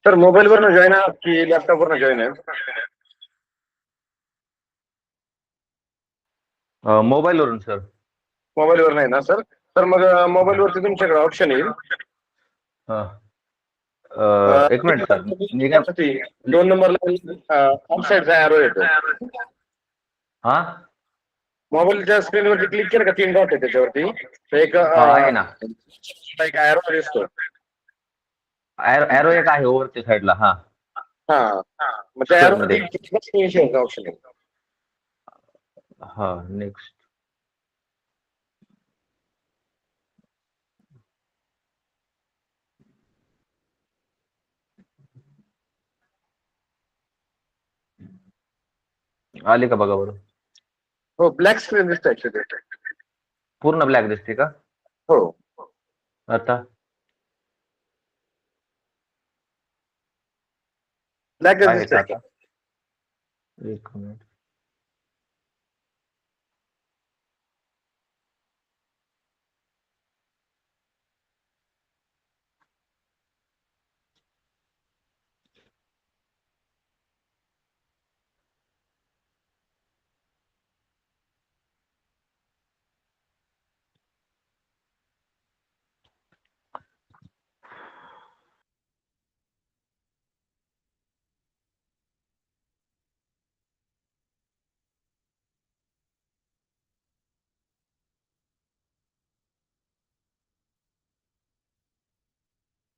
Sir मोबाईलवरनं join आहात की लॅपटॉपवरनं join आहे? मोबाईलवरून सर. मोबाईलवर नाही ना सर? तर मग मोबाईलवरती तुमच्याकडे ऑप्शन येईल. हा. एक मिनिट सर. मी काय. त्यासाठी 2 नंबरला ऑफसाईडचा एरो येतो. हा मोबाईलच्या स्क्रीनवरती क्लिक केलं का 3 डॉट आहे त्याच्यावरती. तर हा आहे ना. एक एरो दिसतो. एरो एक आहे वरती साईडला. हा. हा. मग त्या स्क्वेअर मध्ये. एरो ऑप्शन आहे. हा. नेक्स्ट. आली का बघा बरं. हो, ब्लॅक स्क्रीन दिसतं ऍक्च्युली. पूर्ण ब्लॅक दिसते का हो, आता? ब्लॅकच आहे का दिसतंय. आता? एक minute.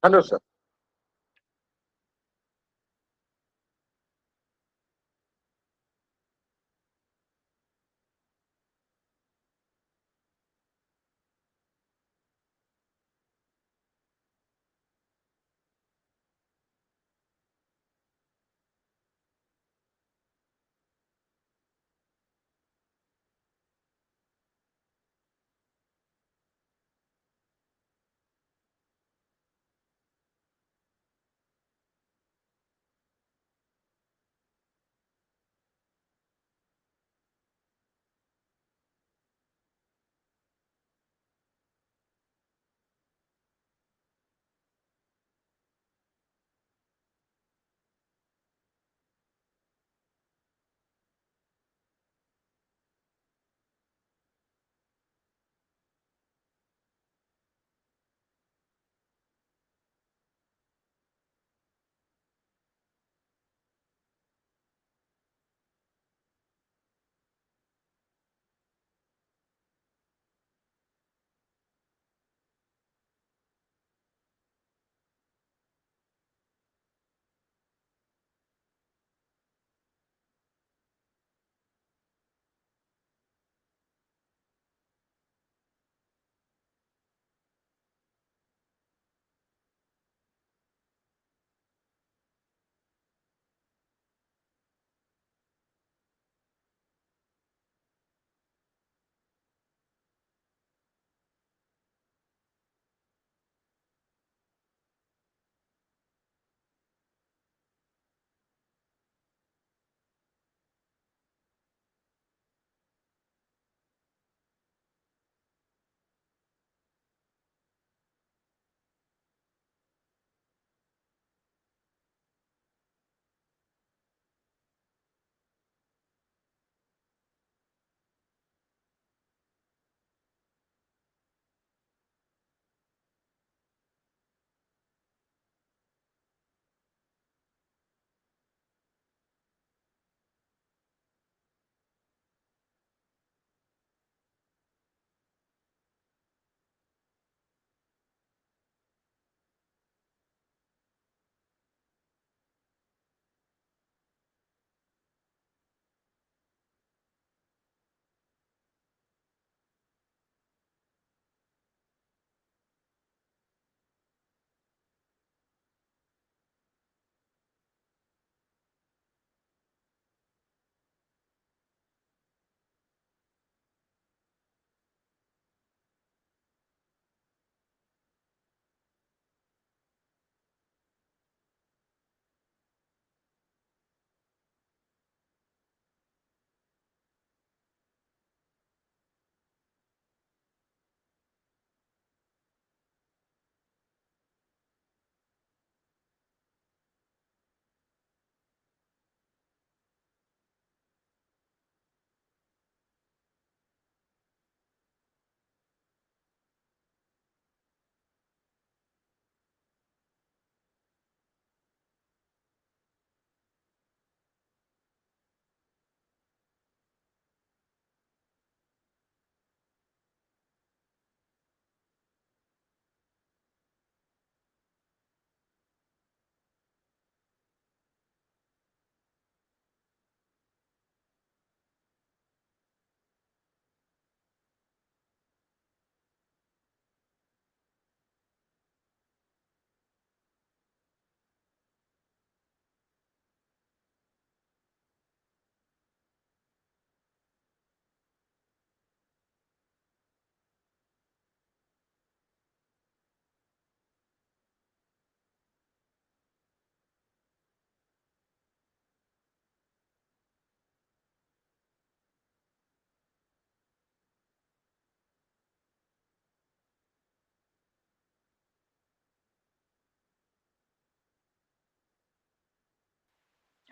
Hello sir.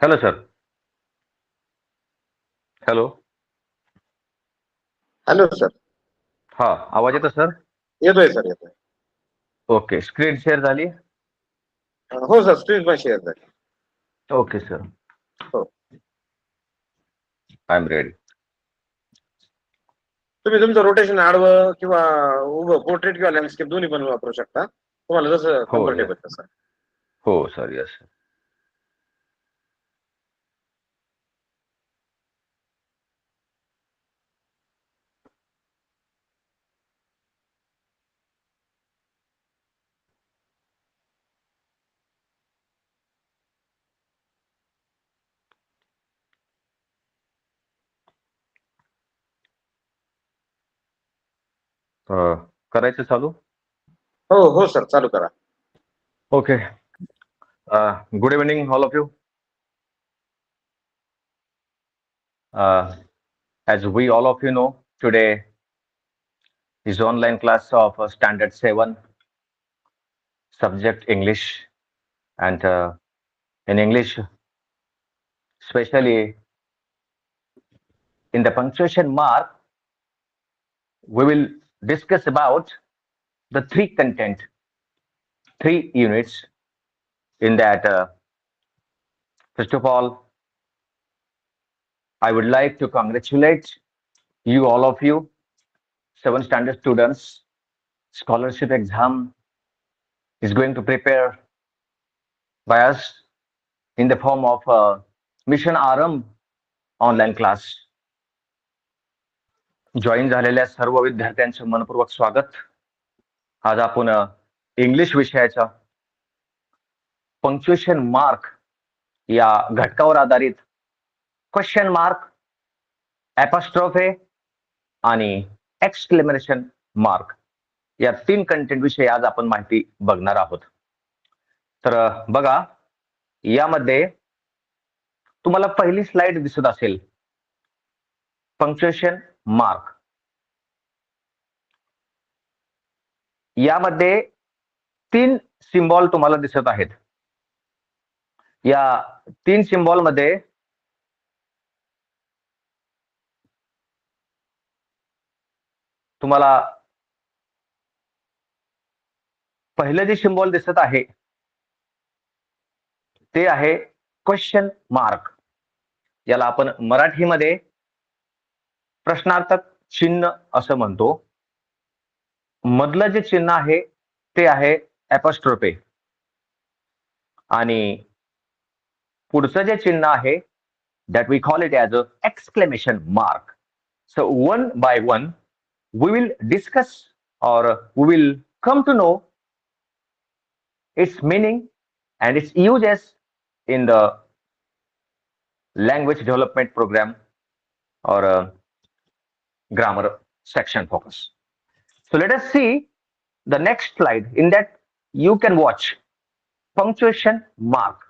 Hello sir. Hello. Hello sir. हा, आवाज येतो सर? येतोय सर, येतोय. ओके, स्क्रीन शेअर झाली? हो सर, स्क्रीन पण शेअर झाली. Okay sir. हो. I am ready. तुम्ही तुमचं रोटेशन आडवं किंवा उभं, पोर्ट्रेट किंवा लँडस्केप दोन्ही पण वापरू शकता, तुम्हाला जसं हो सर. कम्फर्टेबल तसं. हो सर, यस. करायचं चालू? हो हो सर, चालू करा. Okay. Good evening, all of you. As we all of you know, today is online class of Standard 7, subject English, and in English, especially in the punctuation mark, we will discuss about the three units in that. First of all, I would like to congratulate you, all of you, 7th standard students. Scholarship exam is going to prepare by us in the form of Mission Aram online class. Join झालेल्या सर्व विद्यार्थ्यांचं मनपूर्वक स्वागत. आज आपण English विषयाच्या punctuation mark या घटकावर आधारित क्वेश्चन मार्क, ॲपॉस्ट्रोफे आणि एक्सक्लेमेशन मार्क या 3 कंटेंट विषयी आज आपण माहिती बघणार आहोत. तर बघा, यामध्ये तुम्हाला पहिली स्लाइड दिसत असेल, पंक्च्युएशन मार्क. यामध्ये 3 सिम्बॉल तुम्हाला दिसत आहेत. या 3 सिम्बॉल मध्ये तुम्हाला पहिलं जे सिम्बॉल दिसत आहे ते आहे क्वेश्चन मार्क. याला आपण मराठीमध्ये प्रश्नार्थक चिन्ह असं म्हणतो. मधलं जे चिन्ह आहे ते आहे ॲपॉस्ट्रोफे आणि पुढचं जे चिन्ह आहे that we call it as a exclamation mark. So one by one we will discuss or we will come to know its meaning and its uses in the language development program or grammar section focus. So let us see the next slide. In that you can watch punctuation mark.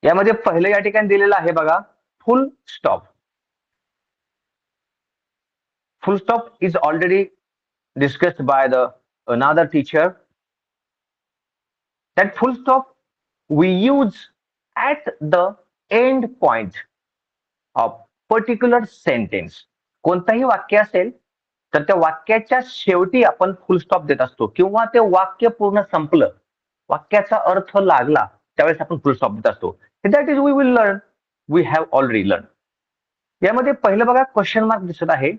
यामध्ये पहिलं या ठिकाणी दिलेलं आहे बघा, फुल stop. Full stop is already discussed by the another teacher. That full stop we use at the end point of particular sentence. कोणताही वाक्य असेल तर त्या वाक्याच्या शेवटी आपण फुल स्टॉप देत असतो, किंवा ते वाक्य पूर्ण संपलं, वाक्याचा अर्थ लागला, त्यावेळेस आपण फुल स्टॉप देत असतो. That is we will learn, we have already learn. यामध्ये पहिलं बघा, क्वेश्चन मार्क दिसत आहे.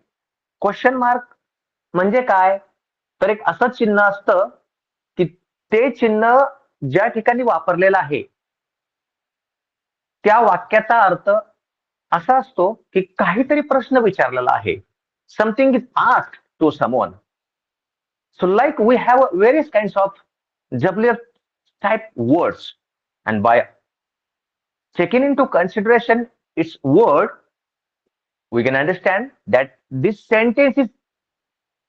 क्वेश्चन मार्क म्हणजे काय, तर एक असं चिन्ह असतं की ते चिन्ह ज्या ठिकाणी वापरलेलं आहे त्या वाक्याचा अर्थ असा असतो की काहीतरी प्रश्न विचारलेला आहे. Something is asked to someone. So like we have various kinds of WF type words, and by taking into consideration its word we can understand that this sentence is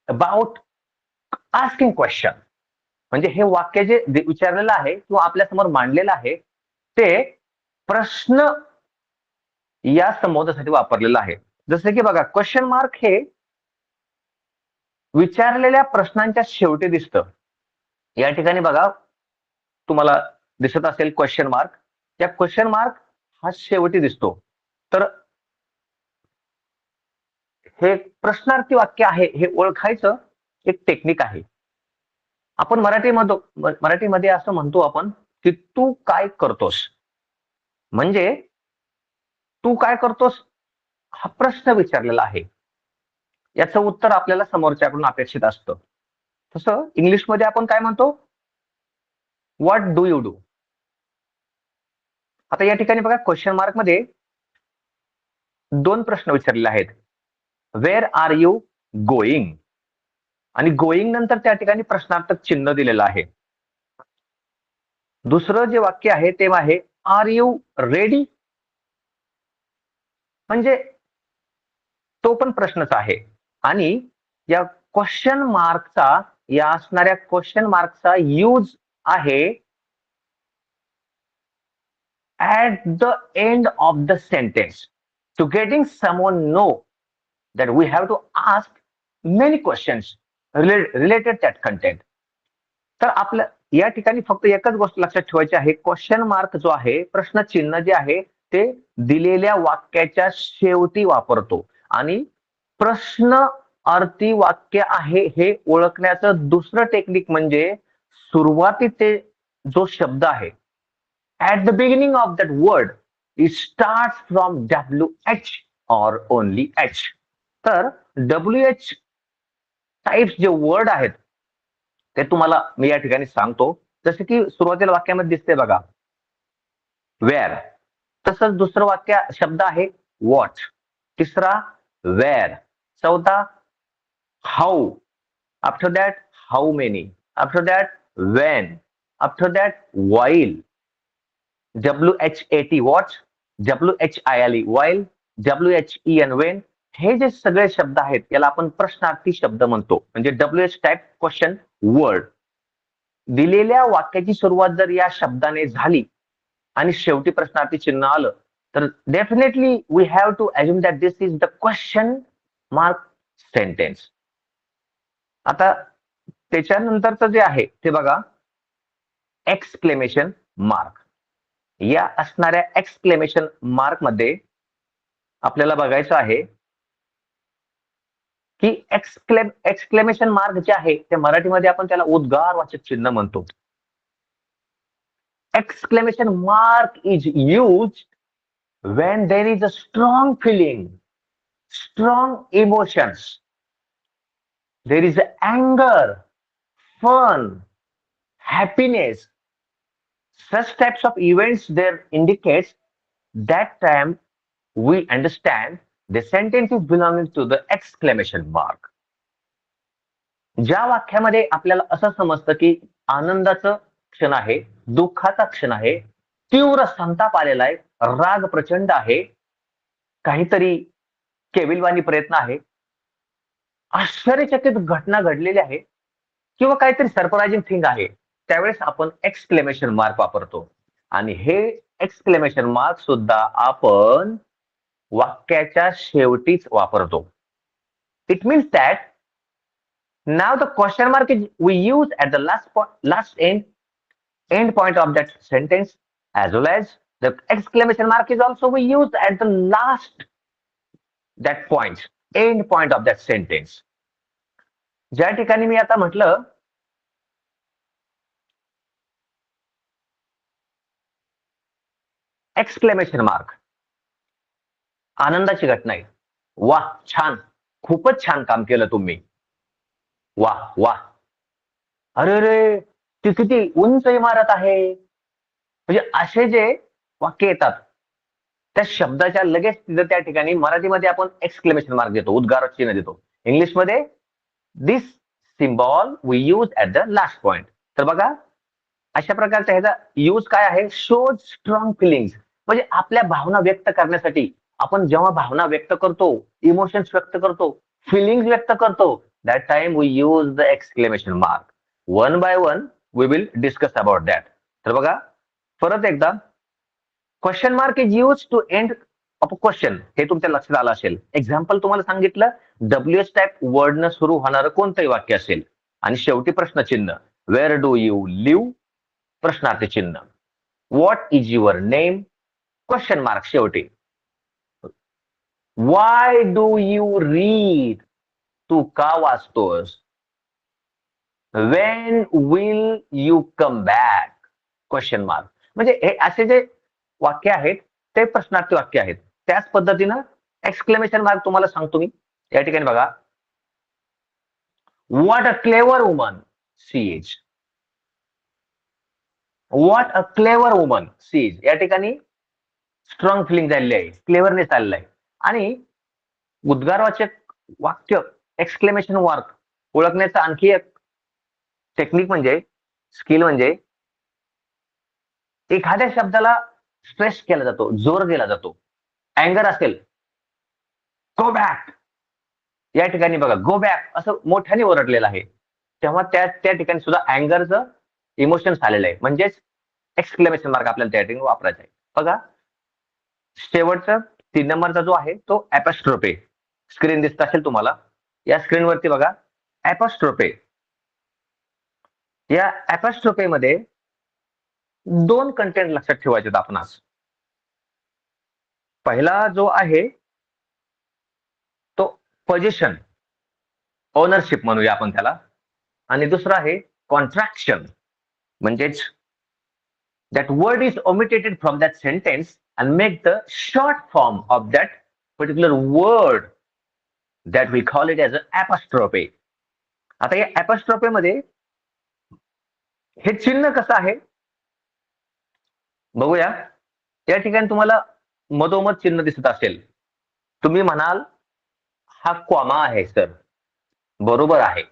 about asking question. म्हणजे हे वाक्य जे विचारलेलं आहे किंवा आपल्या समोर मांडलेलं आहे ते प्रश्न या संबोधनासाठी वापरलेलं आहे. जसं की बघा, क्वेश्चन मार्क हे विचारलेल्या प्रश्नांच्या शेवटी दिसतं. या ठिकाणी बघा तुम्हाला दिसत असेल क्वेश्चन मार्क. या क्वेश्चन मार्क हा शेवटी दिसतो. तर हे प्रश्नार्थी वाक्य आहे हे ओळखायचं एक टेक्निक आहे. आपण मराठीमध्ये असं म्हणतो आपण की तू काय करतोस, म्हणजे तू काय करतोस हा प्रश्न विचारलेला आहे, याचं उत्तर आपल्याला समोरच्याकडून अपेक्षित असतं. तसं इंग्लिशमध्ये आपण काय म्हणतो, व्हॉट डू यू डू. आता या ठिकाणी बघा क्वेश्चन मार्क मध्ये दोन प्रश्न विचारलेले आहेत, वेअर आर यू गोईंग, आणि गोईंग नंतर त्या ठिकाणी प्रश्नार्थक चिन्ह दिलेलं आहे. दुसरं जे वाक्य आहे ते आहे, आर यू रेडी, म्हणजे तो पण प्रश्नच आहे. आणि या क्वेश्चन मार्कचा, या असणाऱ्या क्वेश्चन मार्कचा यूज आहे at the end of the sentence to getting someone know that we have to ask many questions related that content. तर आपल्या या ठिकाणी फक्त एकच गोष्ट लक्षात ठेवायची आहे, क्वेश्चन मार्क जो आहे, प्रश्न चिन्ह जे आहे ते दिलेल्या वाक्याच्या शेवटी वापरतो, आणि प्रश्न अर्थी वाक्य आहे हे ओळखण्याचं दुसरं टेक्निक म्हणजे सुरुवातीचे जो शब्द आहे, at the beginning of that word it starts from WH or only H. तर WH टाइप्स जे वर्ड आहेत ते तुम्हाला मी या ठिकाणी सांगतो. जसे की सुरुवातीला वाक्यामध्ये दिसते बघा, वेअर. तसंच दुसरं वाक्य शब्द आहे वॉट, तिसरा वेअर, चौथा how, after that how many, after that Wien, after that while, WHAT what, WHILE while, WHEN Wien. हे जे सगळे शब्द आहेत याला आपण प्रश्नार्थी शब्द म्हणतो, म्हणजे WH टाइप क्वेश्चन वर्ड. दिलेल्या वाक्याची सुरुवात जर या शब्दाने झाली आणि शेवटी प्रश्नार्थी चिन्ह आलं तर definitely we have to assume that this is the question mark sentence. आता त्याच्यानंतरचं जे आहे ते बघा, एक्सक्लेमेशन मार्क. या असणाऱ्या एक्सक्लेमेशन मार्क मध्ये आपल्याला बघायचं आहे की एक्सक्लेमेशन मार्क जे आहे ते मराठीमध्ये आपण त्याला उद्गारवाचक चिन्ह म्हणतो. Exclamation mark is used when there is a strong feeling, strong emotions. There is anger, fun, happiness. Such types of events there indicates that time we understand the sentence is belonging to the exclamation mark. ज्या वाक्यामध्ये आपल्याला असं समजतं की आनंदाचं क्षण आहे, दुःखाचा क्षण आहे, तीव्र संताप आलेला आहे, राग प्रचंड आहे, काहीतरी केविलवाणी प्रयत्न आहे, आश्चर्यचकित घटना घडलेली आहे, किंवा काहीतरी सरप्राइजिंग थिंग आहे, त्यावेळेस आपण एक्सक्लेमेशन मार्क वापरतो. आणि हे एक्सक्लेमेशन मार्क सुद्धा आपण वाक्याच्या शेवटीच वापरतो. It means that now the question mark is we use at the last end point of that sentence, as well as the exclamation mark is also we use at the last that point, end point of that sentence. ज्या ठिकाणी मी आता म्हटलं exclamation mark, आनंदाची घटना आहे, वाह छान, खूपच छान काम केलं तुम्ही, वाह वाह, अरे रे ती किती उंच इमारत आहे. म्हणजे असे जे वाक्य येतात त्या शब्दाच्या लगेच तिथं त्या ठिकाणी मराठीमध्ये आपण एक्सक्लेमेशन मार्क देतो, उद्गार चिन्ह देतो. इंग्लिशमध्ये this symbol we use at the last point. तर बघा अशा प्रकारचा ह्याचा यूज काय आहे, शोज स्ट्रॉंग फिलिंग्स, म्हणजे आपल्या भावना व्यक्त करण्यासाठी आपण जेव्हा भावना व्यक्त करतो, इमोशन्स व्यक्त करतो, फिलिंग्स व्यक्त करतो, that time we use the exclamation mark. One by one we will discuss about that. तर बघा परत एकदा, question mark is use to end of a question, हे तुमच्या लक्षात आलं असेल. एक्झाम्पल तुम्हाला सांगितलं, WH टाइप वर्ड न सुरू होणारं कोणतंही वाक्य असेल आणि शेवटी प्रश्नचिन्ह, वेअर डू यू लिव्ह, प्रश्नार्थी चिन्ह, what is your name, question mark शेवटी. Why do you read? तू का वाचतोस? When will you come back? Question mark. म्हणजे हे असे जे वाक्य आहेत ते प्रश्नार्थी वाक्य आहेत. त्याच पद्धतीनं एक्सक्लेमेशन मार्क तुम्हाला सांगतो मी या ठिकाणी बघा. What a clever woman she is. What a clever woman she is. या ठिकाणी स्ट्रॉंग फिलिंग झालेली आहे, क्लेवरनेस आलेला आहे. आणि उद्गारवाचक वाक्य एक्सक्लेमेशन मार्क ओळखण्याचा आणखी एक टेक्निक म्हणजे स्किल म्हणजे एखाद्या शब्दाला स्ट्रेस केला जातो, जोर दिला जातो. अँगर असेल, गो बॅक. या ठिकाणी बघा गो बॅक असं मोठ्याने ओरडलेलं आहे, तेव्हा त्या ठिकाणी सुद्धा अँगरचं इमोशन्स आलेलं आहे. म्हणजेच एक्सक्लेमेशन मार्क आपल्याला त्या ठिकाणी वापरायचा आहे. बघा शेवटचा 3 नंबरचा जो आहे तो ऍपॉस्ट्रोफे. स्क्रीन दिसत असेल तुम्हाला. या स्क्रीनवरती बघा ऍपॉस्ट्रोफे. या ऍपॉस्ट्रोफे मध्ये 2 कंटेंट लक्षात ठेवायचे आपणास. पहिला जो आहे तो पोझिशन, ओनरशिप म्हणूया आपण त्याला. आणि दुसरा आहे कॉन्ट्रॅक्शन. म्हणजेच that word is omitted from that sentence and make the short form of that particular word that we call it as an apostrophe. आता या apostrophe मध्ये हे चिन्ह कसं आहे बघूया. या ठिकाणी तुम्हाला मधोमध चिन्ह दिसत असेल. तुम्ही म्हणाल हा कॉमा आहे सर. बरोबर आहे.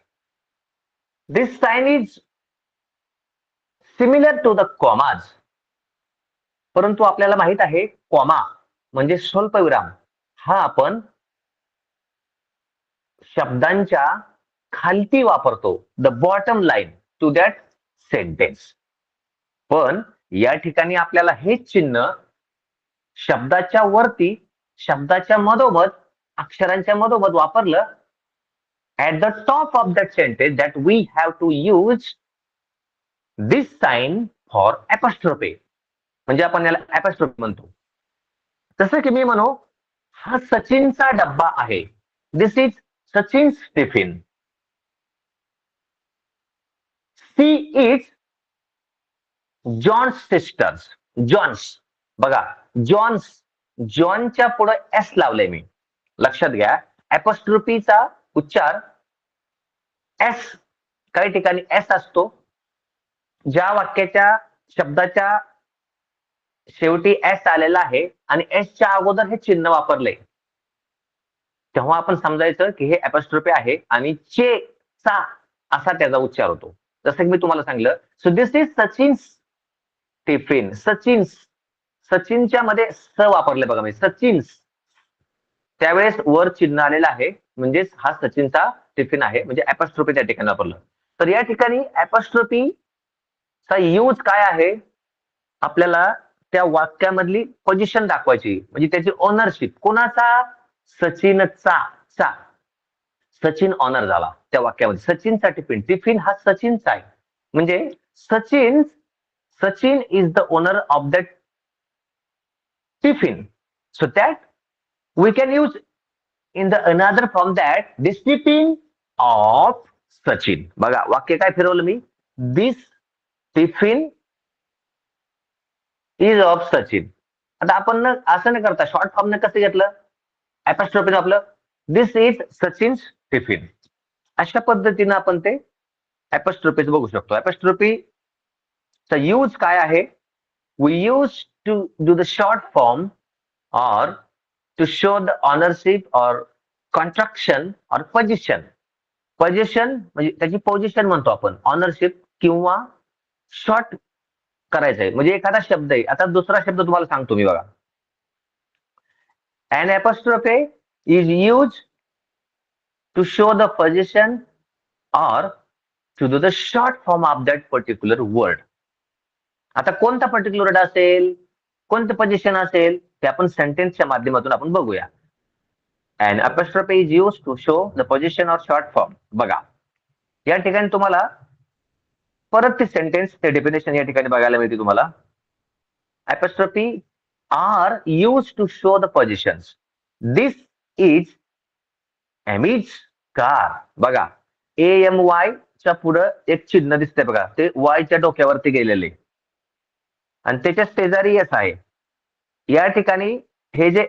This sign is similar to the commas. परंतु आपल्याला माहित आहे कॉमा म्हणजे स्वल्पविराम हा आपण शब्दांच्या खालती वापरतो, the bottom line to that sentence. पण या ठिकाणी आपल्याला हे चिन्ह शब्दाच्या वरती, शब्दाच्या मधोमध, अक्षरांच्या मधोमध वापरलं at the top of that sentence that we have to use this sign for apostrophe. म्हणजे आपण याला apostrophe म्हणतो. जसं की मी म्हणू हा सचिनचा डब्बा आहे. This is Sachin's tiffin. She is John's sister's. John's बघा जॉन्स, जॉनच्या पुढे एस लावलंय मी. लक्षात घ्या apostropheचा उच्चार एस, काही ठिकाणी एस असतो. ज्या वाक्याच्या शब्दाच्या शेवटी एस आलेला आहे आणि एसच्या अगोदर हे चिन्ह वापरले, तेव्हा आपण समजायचं की हे apostrophe आहे आणि चे चा असा त्याचा उच्चार होतो. जसं की मी तुम्हाला सांगितलं, so this is Sachin's tiffin. Sachin's, सचिनच्या मध्ये स वापरले बघा मी, सचिन्स. त्यावेळेस वर चिन्ह आलेलं आहे म्हणजेच हा सचिनचा टिफिन आहे, म्हणजे apostrophe त्या ठिकाणी वापरलं. तर या ठिकाणी apostrophe चा यूज काय आहे, आपल्याला त्या वाक्यामधली पोझिशन दाखवायची, म्हणजे त्याची ओनरशिप कोणाचा, सचिनचा. चा सचिन ऑनर झाला त्या वाक्यामध्ये. सचिनचा टिफिन, टिफिन हा सचिनचा आहे. म्हणजे Sachin, Sachin is the owner of that tiffin. So that we can use in the another form that this tiffin of Sachin. बघा वाक्य काय फिरवलं मी, this tiffin is of Sachin. आता आपण असं नाही करता शॉर्ट फॉर्म ने कसं घेतलं, apostrophe आपलं this is Sachin's tiffin. अशा पद्धतीने आपण ते apostrophe बघू शकतो. apostrophe चा यूज काय आहे, we use to do the short form or to show the ownership or contraction or position. Position म्हणजे त्याची पोझिशन म्हणतो आपण, ऑनरशिप किंवा शॉर्ट करायचं आहे. म्हणजे एखादा शब्द आहे, आता दुसरा शब्द तुम्हाला सांगतो मी बघा. an apostrophe is used to show the position or to do the short form of that particular word. आता कोणता पर्टिक्युलर वर्ड असेल, कोणतं पोझिशन असेल ते आपण सेंटेन्सच्या माध्यमातून आपण बघूया. An apostrophe is used to show the position or short form. बघा या ठिकाणी तुम्हाला परत ते सेंटेन्स, ते डेफिनेशन या ठिकाणी बघायला मिळते तुम्हाला. apostrophe are used to show the positions. This is Amy's car. बघा, AMY च्या पुढं एक चिन्ह दिसतंय बघा, ते Y च्या डोक्यावरती गेलेले आणि त्याच्या शेजारी एस आहे. या ठिकाणी हे जे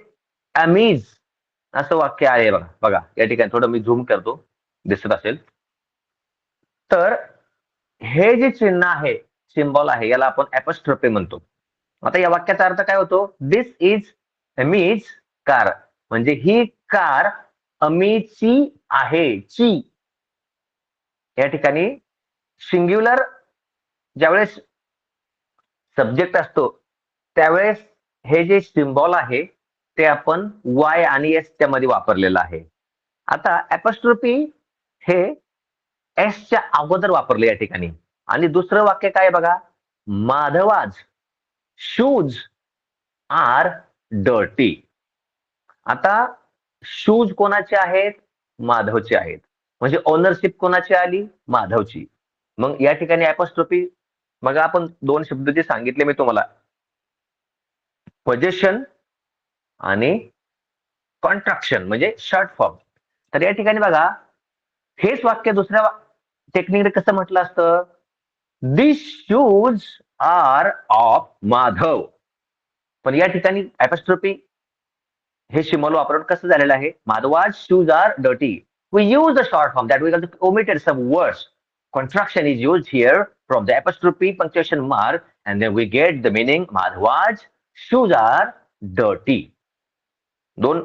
अमीज असं वाक्य आहे बघा, बघा या ठिकाणी थोडं मी झूम करतो, दिसत असेल तर हे जे चिन्ह आहे, सिम्बॉल आहे, याला आपण ऍपॉस्ट्रोफी म्हणतो. आता या वाक्याचा अर्थ काय होतो? दिस इज अमीज कार, म्हणजे ही कार अमीची आहे. ची या ठिकाणी सिंग्युलर ज्यावेळेस सब्जेक्ट असतो त्यावेळेस हे जे सिम्बॉल आहे ते आपण वाय आणि एस त्यामध्ये वापरलेलं आहे. आता ऍपॉस्ट्रोफी हे एस च्या अगोदर वापरले या ठिकाणी. आणि दुसरं वाक्य काय बघा, माधवाज शूज आर डर्टी. आता शूज कोणाचे आहेत? माधवचे आहेत. म्हणजे ओनरशिप कोणाची आली? माधवची. मग या ठिकाणी ऍपॉस्ट्रोफी, मग आपण दोन शब्द जे सांगितले मी तुम्हाला, पोजेशन आणि कॉन्ट्रॅक्शन म्हणजे शॉर्ट फॉर्म. तर या ठिकाणी बघा, हेच वाक्य दुसऱ्या टेक्निकने कसं म्हटलं असतं? दिस शूज आर ऑफ माधव. पण या ठिकाणी ऍपॉस्ट्रोफी हे सिम्बॉल वापरून कसं झालेलं आहे? Madhav's shoes are dirty. We use the short form that we omitted some words. Contraction is used here from the apostrophe punctuation mark, and then we get the meaning Madhwaj shoes are dirty. दोन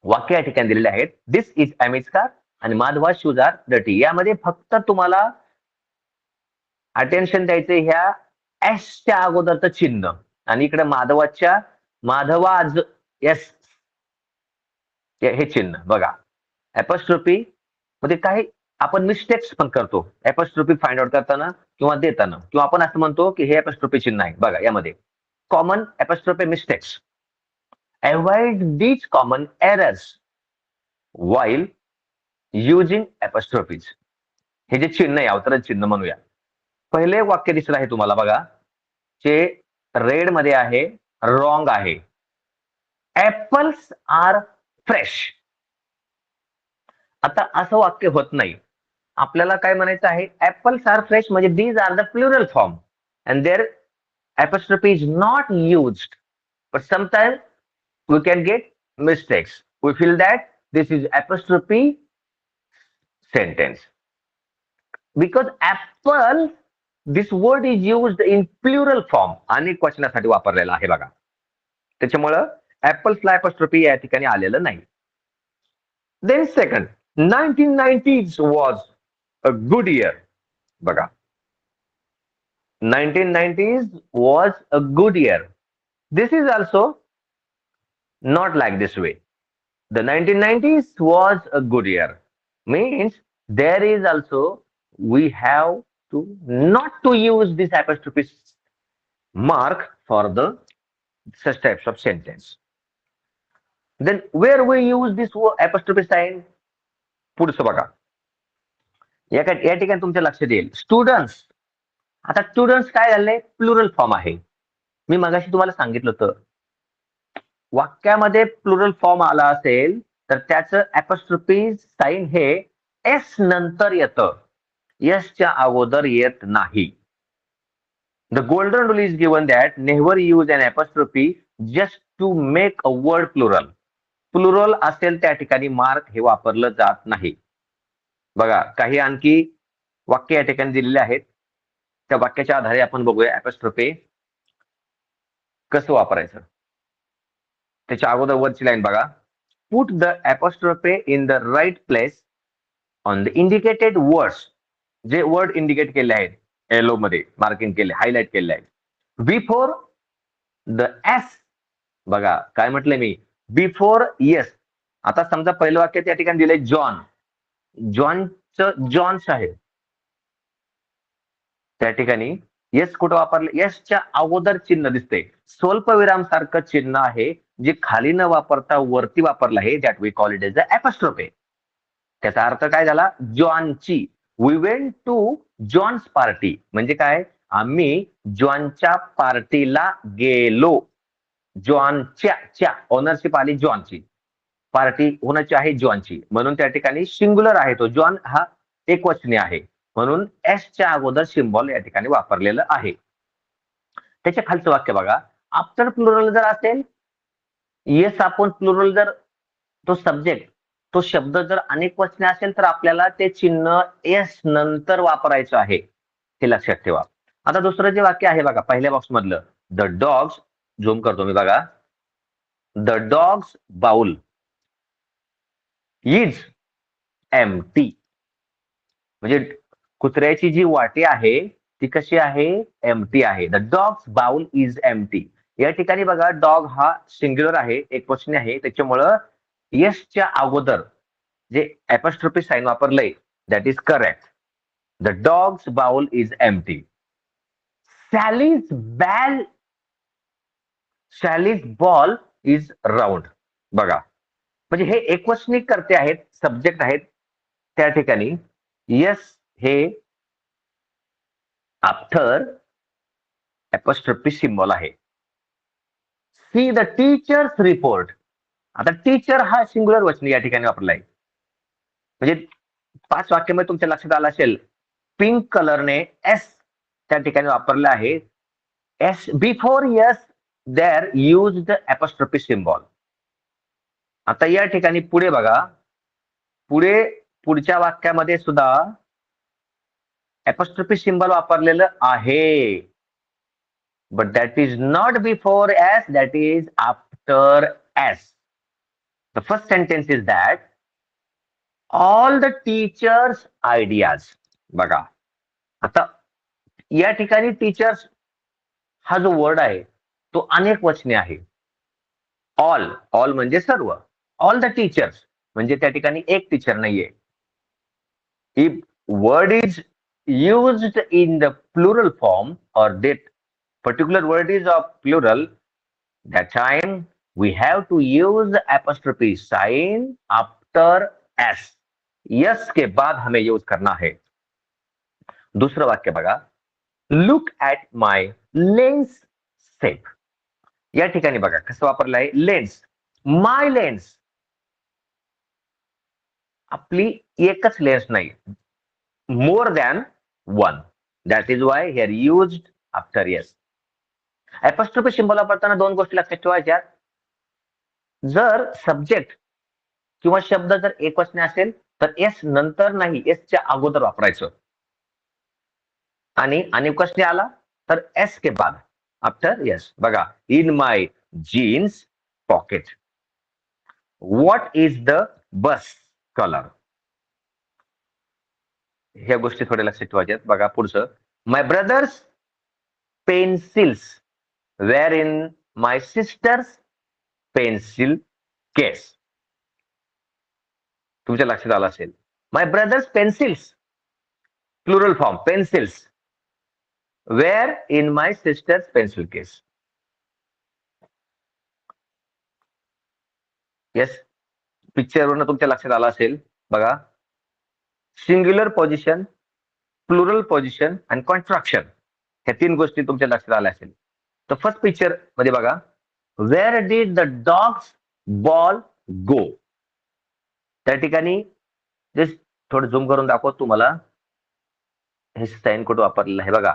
वाक्य या ठिकाणी दिलेले आहेत. दिस is Amy's car आणि माधवाज shoes are dirty. यामध्ये फक्त तुम्हाला अटेन्शन द्यायचं ह्या एस च्या अगोदरचं चिन्ह आणि इकडे माधवाज एस हे चिन्ह बघा. ऍपॉस्ट्रोफी मध्ये काही आपण मिस्टेक्स पण करतो ऍपॉस्ट्रोफी फाइंड आउट करताना किंवा देताना, किंवा आपण असं म्हणतो की हे ऍपॉस्ट्रोफी चिन्ह आहे. बघा यामध्ये common apostrophe mistakes. Avoid these common errors while using apostrophes. हे जे चिन्ह आहे, अवतरण चिन्ह म्हणूया. पहिले वाक्य दिसत आहे तुम्हाला बघा, जे रेड मध्ये आहे, रॉंग आहे. Apples are fresh. आता असं वाक्य होत नाही. आपल्याला काय म्हणायचं आहे? ऍपल्स आर फ्रेश म्हणजे these are the plural form and their apostrophe is not used. But sometimes we can get mistakes. We feel that this is apostrophe sentence because apple, this word is used in plural form, अनेक वचनासाठी वापरलेला आहे बघा. त्याच्यामुळं ऍपल्सला ऍपॉस्ट्रोफी या ठिकाणी आलेलं नाही. Then second, 1990s was a good year. बघा, 1990s was a good year. This is also not like this way. The 1990s was a good year means there is also, we have to not to use this apostrophe mark for the such types of sentence. Then where we use this apostrophe sign? पुढचं बघा, या ठिकाणी तुमच्या लक्षात येईल students. आता students काय झाले? प्लुरल फॉर्म आहे. मी मगाशी तुम्हाला सांगितलं होतं, वाक्यामध्ये प्लुरल फॉर्म आला असेल तर त्याचं ऍपॉस्ट्रोफी साइन हे एस नंतर येतं, एस च्या अगोदर येत नाही. The golden rule is given that never use an apostrophe just to make a word plural. Plural असेल त्या ठिकाणी मार्क हे वापरलं जात नाही. बघा, काही आणखी वाक्य या ठिकाणी दिलेले आहेत. त्या वाक्याच्या आधारे आपण बघूया ऍपॉस्ट्रोफी कसं वापरायचं. त्याच्या अगोदर वरची लाईन बघा, put the apostrophe in the right place on the indicated words. जे वर्ड इंडिकेट केले आहेत, येलो मध्ये मार्किंग केले, हायलाइट केले आहेत, बिफोर द एस. बघा काय म्हटलंय मी, बिफोर येस. आता समजा पहिलं वाक्य त्या ठिकाणी दिलंय जॉन. जॉन्स आहे, त्या ठिकाणी येस कुठं वापरले? येसच्या अगोदर चिन्ह दिसते, स्वल्पविराम सारखं चिन्ह आहे जे खाली न वापरता वरती वापरलं आहे. That we call it as apostrophe. त्याचा अर्थ काय झाला? जॉनची. We went to John's party म्हणजे काय? आम्ही जॉनच्या पार्टीला गेलो. जॉनच्या ओनरशिप आली जॉनची, पार्टी होण्याची आहे जॉनची, म्हणून त्या ठिकाणी सिंग्युलर आहे तो. जॉन हा एकवचनी आहे, म्हणून एसच्या अगोदर सिम्बॉल या ठिकाणी वापरलेलं आहे. त्याच्या खालचं वाक्य बघा. आफ्टर प्लुरल जर असेल, येस आपण प्लुरल जर तो सब्जेक्ट तो शब्द जर अनेक वचने असेल तर आपल्याला ते चिन्ह एस नंतर वापरायचं आहे, हे लक्षात ठेवा. आता दुसरं जे वाक्य आहे बघा पहिल्या बॉक्स मधलं, द डॉग्स, झूम करतो मी बघा, the dog's bowl is empty. म्हणजे कुत्र्याची जी वाटी आहे ती कशी आहे, एम्प्टी आहे. The dog's bowl is empty. या ठिकाणी बघा डॉग हा सिंग्युलर आहे, एकवचनी आहे, त्याच्यामुळं येसच्या अगोदर जे ऍपॉस्ट्रोफी साइन वापरलंय that is correct. The dog's bowl is empty. Sally's ball is round. बघा म्हणजे हे एकवचनी कर्ते आहेत, सब्जेक्ट आहेत, त्या ठिकाणी यस हे आफ्टर ऍपॉस्ट्रोफी सिम्बॉल आहे. See the teachers report. आता टीचर हा सिंग्युलर वचनी या ठिकाणी वापरलाय. म्हणजे 5 वाक्यामध्ये तुमच्या लक्षात आलं असेल, पिंक कलरने एस त्या ठिकाणी वापरलं आहे. S before S there used apostrophe symbol. आता या ठिकाणी पुढे बघा, पुढच्या वाक्यामध्ये सुद्धा ऍपॉस्ट्रोफी सिम्बॉल वापरलेलं आहे, but that is not before S, that is after S. The first sentence is that all the teachers ideas. बघा आता या ठिकाणी टीचर्स हा जो वर्ड आहे तो अनेक वचने आहे. ऑल म्हणजे सर्व, ऑल द टीचर्स म्हणजे त्या ठिकाणी एक टीचर नाहीये. If word is used in the plural form or that particular word is of plural, that time we have to use the apostrophe sign after s. S के बाद हमें use करना है. दूसरं वाक्य बघा, look at my lens safe. या ठिकाणी बघा कसं वापरलं आहे, लेन्स, माय लेन्स. आपली एकच लेन्स नाही, more than one. That is why here used after S. Apostrophe symbol वापरताना 2 गोष्टी लक्षात ठेवायच्या. जर सब्जेक्ट किंवा शब्द जर एकवचनी असेल तर एस नंतर नाही, एसच्या अगोदर वापरायचं. आणि अनेकवचनी आला तर एस के बाद आफ्टर येस. बघा, in my jeans pocket. What is the bus colour. ह्या गोष्टी थोड्या लक्षात ठेवायच्या. बघा पुढचं, my brothers pencils were in my sisters pencil case. तुमच्या लक्षात आलं असेल, my brothers pencils plural form pencils were in my sisters pencil case. Yes, पिक्चरवरून तुमच्या लक्षात आलं असेल. बघा, सिंग्युलर पोझिशन, प्लुरल पोझिशन आणि कॉन्ट्रॅक्शन, ह्या 3 गोष्टी तुमच्या लक्षात आल्या असेल. तर फर्स्ट पिक्चर मध्ये बघा, where did the dogs ball go. त्या ठिकाणी थोडं झूम करून दाखवतो तुम्हाला, हे साइन कोड वापरलेलं आहे बघा.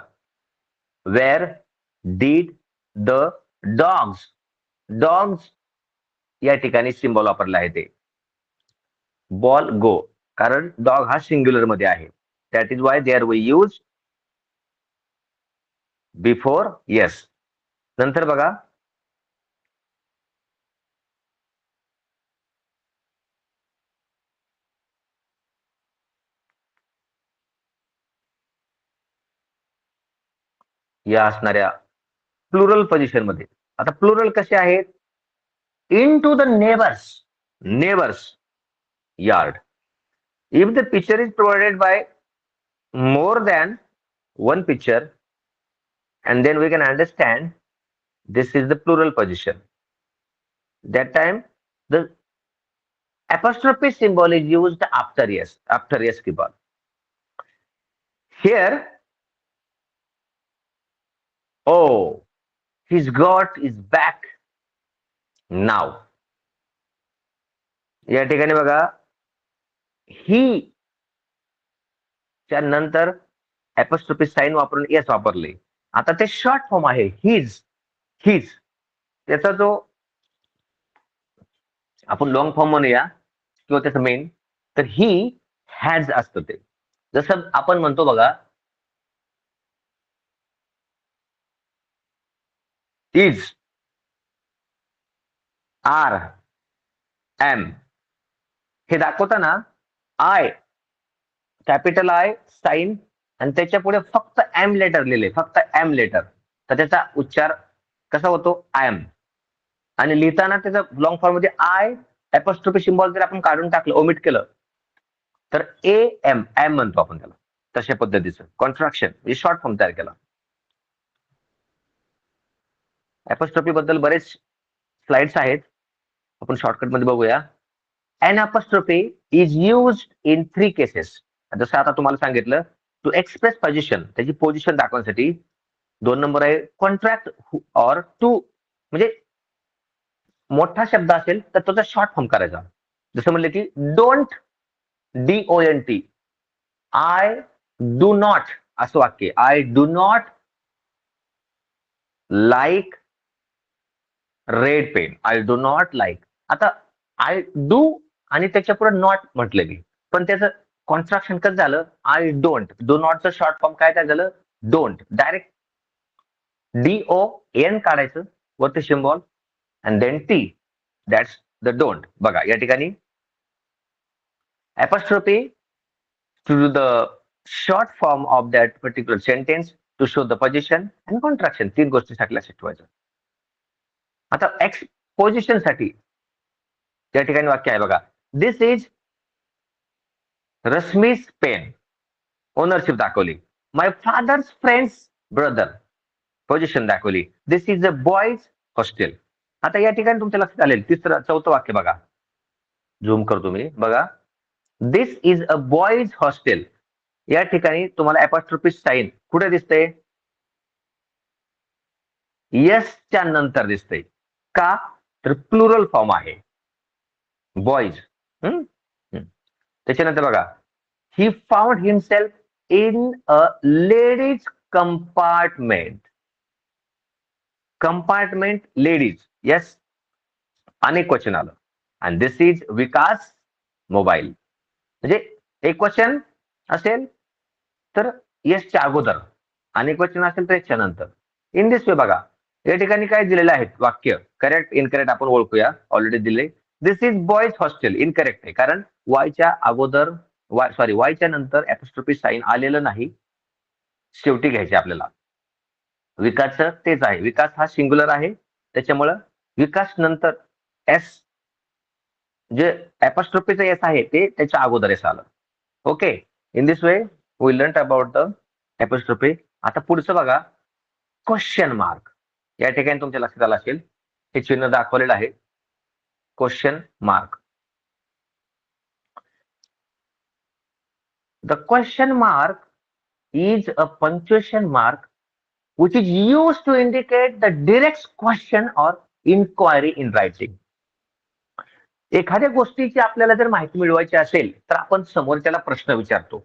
वेअर डिड द डॉग्स या ठिकाणी सिम्बॉल वापरला आहे ते. बॉल गो, कारण डॉग हा सिंग्युलर मध्ये आहे. That is why there we use before yes. नंतर बघा, या असणाऱ्या प्लुरल पोझिशन मध्ये. आता प्लुरल कसे आहेत, into the neighbours yard. If the picture is provided by more than one picture, and then we can understand this is the plural position. That time the apostrophe symbol is used after yes, ke baad. Here Oh, his God is back now. या ठिकाणी बघा, ही च्या नंतर ऍपोस्ट्रोफी sign वापरून S वापरले. आता ते short form आहे हिज. हिज त्याचा जो आपण लॉंग फॉर्म म्हणूया किंवा त्याचं मेन, तर ही हॅज असतं ते. जसं आपण म्हणतो बघा, इज, आर, एम, हे दाखवताना आय, कॅपिटल आय, साइन आणि त्याच्या पुढे फक्त एम लेटर लिहिले, फक्त एम लेटर, तर त्याचा उच्चार कसा होतो, आय एम. आणि लिहिताना त्याचा लॉंग फॉर्म मध्ये आय ऍपोस्ट्रोफी सिम्बॉल जर आपण काढून टाकलं, ओमिट केलं, तर ए एम, एम म्हणतो आपण त्याला. तशा पद्धतीचं कॉन्ट्रॅक्शन म्हणजे शॉर्ट फॉर्म तयार केला. ऍपोस्ट्रोफी बद्दल बरेच स्लाइड्स आहेत, आपण शॉर्टकट मध्ये बघूया. An apostrophe is used in 3 cases. जसं आता तुम्हाला सांगितलं, टू एक्सप्रेस पोझिशन, त्याची पोझिशन दाखवण्यासाठी. 2 नंबर आहे कॉन्ट्रॅक्ट ऑर टू, म्हणजे मोठा शब्द असेल तर त्याचा शॉर्ट फॉर्म करायचा. जसं म्हणलं की don't, DONT, I do not, असं वाक्य, I do not like red pen, I do not like. आता आय डू आणि त्याच्या पुढे नॉट म्हटलं मी, पण त्याचं कॉन्स्ट्रक्शन कसं झालं, आय डोंट. डू नॉटचं शॉर्ट फॉर्म काय झालं, डोंट. डायरेक्ट DON काढायचं वरती symbol and then T, that's the don't. बघा या ठिकाणी apostrophe to do the short form of that particular sentence to show the position and contraction. 3 गोष्टीसाठी लक्षात ठेवायचं. आता एक्सपोजिशन साठी या ठिकाणी वाक्य आहे बघा, दिस इज रश्मीज पेन, ओनरशिप दाखवली. My father's friends brother, position दाखवली. दिस इज अ बॉयज हॉस्टेल. आता या ठिकाणी तुमच्या लक्षात आलेल चौथं वाक्य बघा, झूम करतो मी, बघा, दिस इज अ बॉयज हॉस्टेल. या ठिकाणी तुम्हाला ऍपोस्ट्रोफी साइन कुठे दिसते, यसच्या नंतर दिसते. का, तर प्लुरल फॉर्म आहे बॉयज. त्याच्यानंतर बघा, he found himself in a ladies compartment. Compartment ladies, yes, अनेक क्वेश्चन आलं. आणि दिस इज विकास मोबाईल, म्हणजे एक क्वेश्चन असेल तर यसच्या अगोदर, अनेक क्वेश्चन असेल तर याच्या नंतर. इन दिस वे बघा, या ठिकाणी काय दिलेलं आहे वाक्य, करेक्ट इनकरेक्ट आपण ओळखूया, ऑलरेडी दिले. दिस इज बॉयज हॉस्टेल इनकरेक्ट आहे, कारण वायच्या अगोदर, वायच्या नंतर ऍपोस्ट्रोफी साइन आलेलं नाही, शेवटी घ्यायचे आपल्याला. विकास तेच आहे, विकास हा सिंग्युलर आहे, त्याच्यामुळं विकास नंतर एस, जे ऍपोस्ट्रोफीचं एस आहे ते त्याच्या अगोदर एस आलं. Okay, in this way we learn about the apostrophe. आता पुढचं बघा, क्वेश्चन मार्क. या ठिकाणी तुमच्या लक्षात आलं असेल, हे चिन्ह दाखवलेलं आहे, question mark. The question mark is a punctuation mark which is used to indicate the direct question or inquiry in writing. एखाद्या गोष्टीची आपल्याला जर माहिती मिळवायची असेल तर आपण समोरच्याला प्रश्न विचारतो,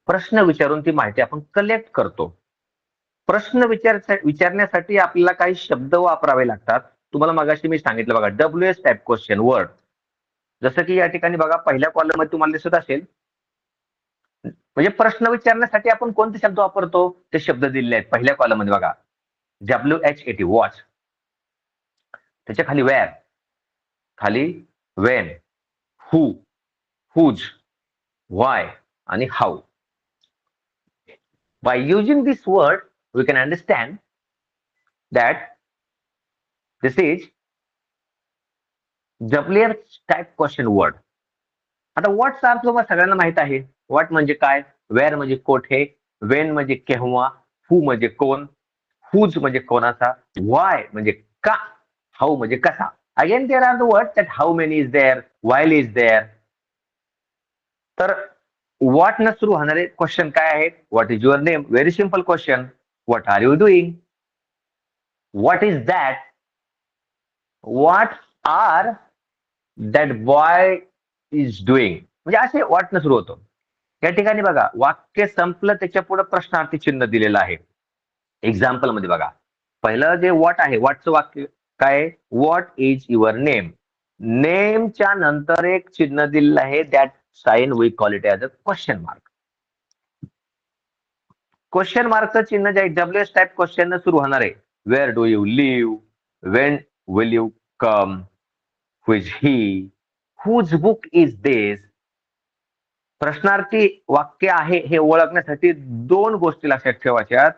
प्रश्न विचारून ती माहिती आपण कलेक्ट करतो. प्रश्न विचारण्यासाठी आपल्याला काही शब्द वापरावे लागतात. तुम्हाला मगाशी मी सांगितलं बघा, WH टाइप क्वेश्चन वर्ड. जसं की या ठिकाणी बघा, पहिल्या कॉलम मध्ये तुम्हाला दिसत असेल, म्हणजे प्रश्न विचारण्यासाठी आपण कोणते शब्द वापरतो ते शब्द दिलेले आहेत पहिल्या कॉलम मध्ये बघा. WHAT, watch. त्याच्या खाली वेअर, खाली वेन, हू, हुज, व्हाय आणि how. By using this word we can understand that this is WH type question word. आता व्हॉटचा अर्थ तुम्हाला सगळ्यांना माहित आहे. व्हॉट म्हणजे काय, वेअर म्हणजे कोठे, वेन म्हणजे केव्हा, हू म्हणजे कोण, हुज म्हणजे कोणाचा, व्हाय म्हणजे का, हाऊ म्हणजे कसा. Again there are the word that how many is there, while is there. तर व्हॉट न सुरू होणारे क्वेश्चन काय आहेत, what is your name, very simple question, what are you doing. What is that, what are that boy is doing, म्हणजे असे वाटणं सुरू होतं. या ठिकाणी बघा वाक्य संपलं, त्याच्या पुढे प्रश्नार्थी चिन्ह दिलेलं आहे. एक्झाम्पल मध्ये बघा, पहिलं जे व्हॉट आहे, व्हॉटचं वाक्य काय, व्हॉट इज युअर नेम. नेमच्या नंतर एक चिन्ह दिलेलं आहे, that sign we call it as a question mark. Question मार्कचं चिन्ह जे आहे डब्ल्यूएच टाईप क्वेश्चन सुरू होणार आहे. Where do you live, when will you come, who is he, whose book is this. प्रश्नार्थी वाक्य आहे हे ओळखण्यासाठी दोन गोष्टी लक्षात ठेवायच्या.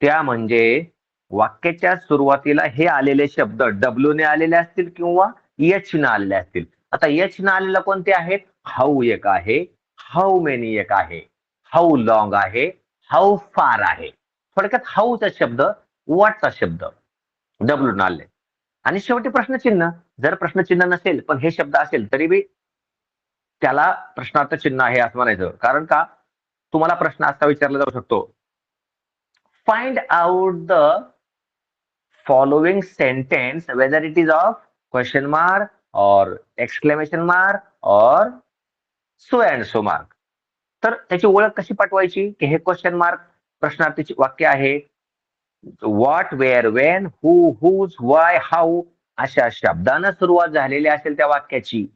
त्या म्हणजे वाक्याच्या सुरुवातीला हे आलेले शब्द डब्ल्यू ने आलेले असतील किंवा एच ने आलेले असतील. आता एच ने आलेले कोणते आहेत, हाऊ एक आहे, हाऊ मेनी एक आहे, हाऊ लॉंग आहे, हाऊ फार आहे. थोडक्यात हाऊचा शब्द, व्हॉटचा शब्द डब्ल्यू ने आले. आणि शेवटी प्रश्नचिन्ह. जर प्रश्नचिन्ह नसेल पण हे शब्द असेल तरी बी त्याला प्रश्नार्थ चिन्ह आहे असं म्हणायचं. कारण का, तुम्हाला प्रश्न असा विचारला जाऊ शकतो, find out the following sentence whether it is of question mark और एक्सक्लेमेशन मार्क और सो अँड सो मार्क. तर त्याची ओळख कशी पटवायची की हे क्वेश्चन मार्क प्रश्नार्थीचे वाक्य आहे. What, where, when, who, whose, why, how अशा शब्दानं सुरुवात झालेली असेल त्या वाक्याची,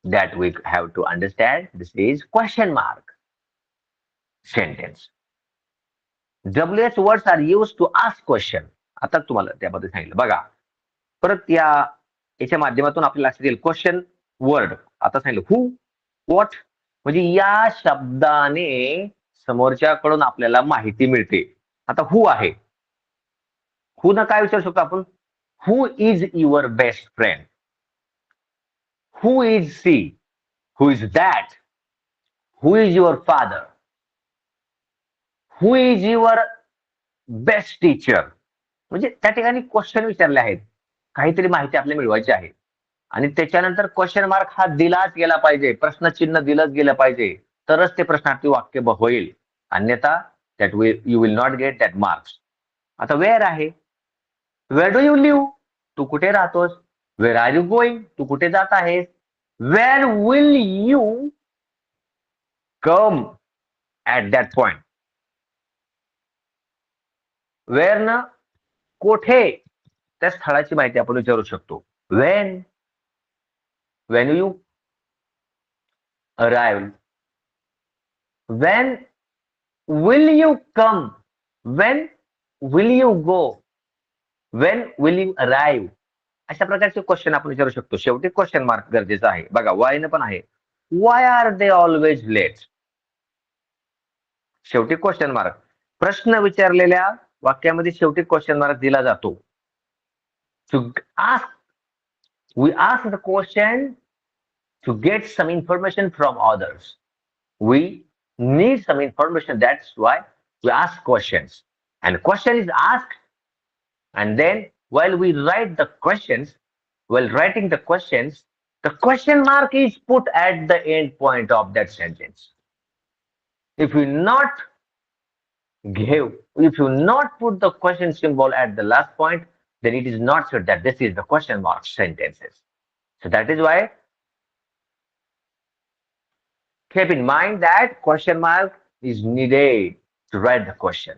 that we have to understand this is question mark sentence. WH words are used to ask question. आता तुम्हाला त्याबद्दल सांगितलं बघा. परत याच्या माध्यमातून आपल्याला लक्षात येईल क्वेश्चन वर्ड. आता सांगितलं हु, व्हॉट, म्हणजे या शब्दाने समोरच्याकडून आपल्याला माहिती मिळते. आता हु आहे, हु न काय विचारू शकतो आपण, who is your best friend, who is she, who is that, who is your father, who is your best teacher. म्हणजे त्या ठिकाणी क्वेश्चन विचारले आहेत, काहीतरी माहिती आपल्याला मिळवायची आहे. आणि त्याच्यानंतर क्वेश्चन मार्क हा दिलाच गेला पाहिजे, प्रश्नचिन्ह दिलंच गेलं पाहिजे, तरच ते प्रश्नार्थी वाक्य होईल. अन्यथा that you will not get that marks. आता वेअर आहे, वेअर डू यू लिव्ह, तू कुठे राहतोस, वेअर आर यू गोइंग, तू कुठे जात आहेस, when will you come at that point. where न कोठे त्या स्थळाची माहिती आपण विचारू शकतो. when you arrive, when will you come, when will you go, when will you arrive. अशा प्रकारचे क्वेश्चन आपण विचारू शकतो. शेवटी क्वेश्चन मार्क गरजेचा आहे. बघा वाय न पण आहे, why are they always late. शेवटी क्वेश्चन मार्क. प्रश्न विचारलेल्या वाक्यामध्ये शेवटी क्वेश्चन मार्क दिला जातो. To ask, we ask the question to get some information from others. We need some information, that's why we ask questions. And question is asked, and then while we write the questions, while writing the questions, the question mark is put at the end point of that sentence. If you not put the question symbol at the last point, then it is not sure that this is the question mark sentences. So that is why keep in mind that question mark is needed to write the question.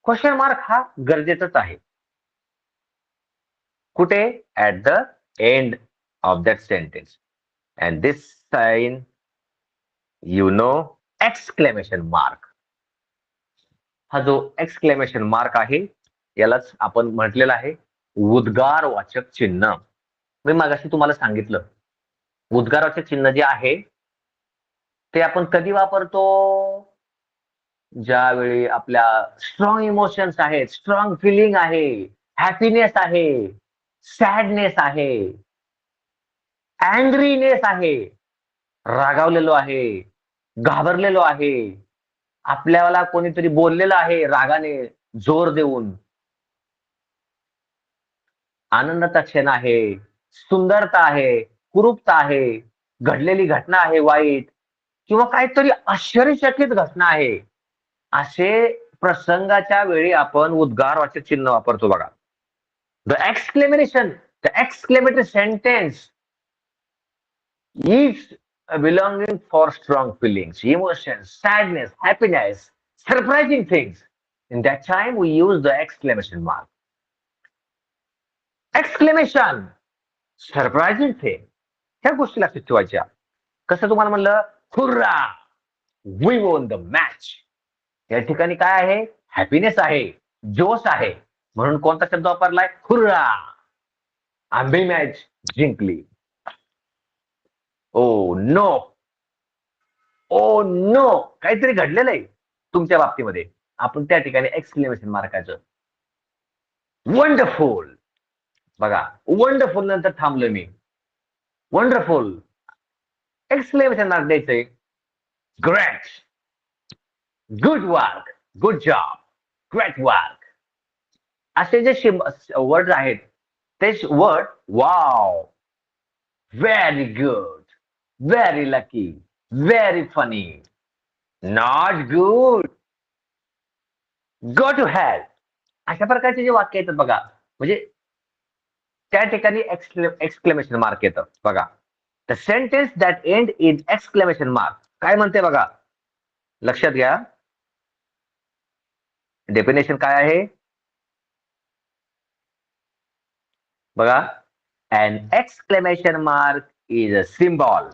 Question mark हा गरजेचाच आहे. कुठे, at the end of that sentence. And this sign, exclamation mark. हा जो exclamation mark आहे यालाच आपण म्हटलेलं आहे उद्गारवाचक चिन्ह. मी मागाशी तुम्हाला सांगितलं, उद्गारवाचक चिन्ह जे आहे ते आपण कधी वापरतो, ज्यावेळी आपल्या स्ट्रॉंग इमोशन्स आहेत, स्ट्रॉंग फिलिंग आहे, हॅपीनेस आहे, सॅडनेस आहे, अँग्रीनेस आहे, रागावलेलो आहे, घाबरलेलो आहे, आपल्याला कोणीतरी बोललेलं आहे रागाने जोर देऊन, आनंदाचा क्षण आहे, सुंदरता आहे, कुरूपता आहे, घडलेली घटना आहे वाईट, किंवा काहीतरी आश्चर्यचकित घटना आहे, असे प्रसंगाच्या वेळी आपण उद्गारवाचक चिन्ह वापरतो बघा. The exclamatory sentence is belonging for strong feelings, emotions, sadness, happiness, surprising things. In that time, we use the exclamation mark. Exclamation, surprising thing. ह्या गोष्टी लक्षात ठेवायच्या. कसं तुम्हाला म्हणलं, hurray, we won the match. या ठिकाणी काय आहे? हॅपीनेस आहे, जोश आहे. म्हणून कोणता शब्द वापरलाय? हुर्रा, आम्ही मॅच जिंकली. ओ नो, ओ नो, काहीतरी घडलेलं आहे तुमच्या बाबतीमध्ये. आपण त्या ठिकाणी एक्सक्लेमेशन मार्काचं. वंडरफुल, बघा वंडरफुल नंतर थांबलोय मी. वंडरफुल, एक्सक्लेमेशन मार्क द्यायचंय. Great, good work, good job, great work. असे जे वर्ड आहेत ते word wow, very good, very lucky, very funny, not good, go to hell. अशा प्रकारचे जे वाक्य येतात बघा, म्हणजे त्या ठिकाणी एक्सक्लेमेशन मार्क येतं बघा. The sentence that and in exclamation mark काय म्हणते बघा, लक्षात घ्या. डेफिनेशन काय आहे बघा. An exclamation mark is a symbol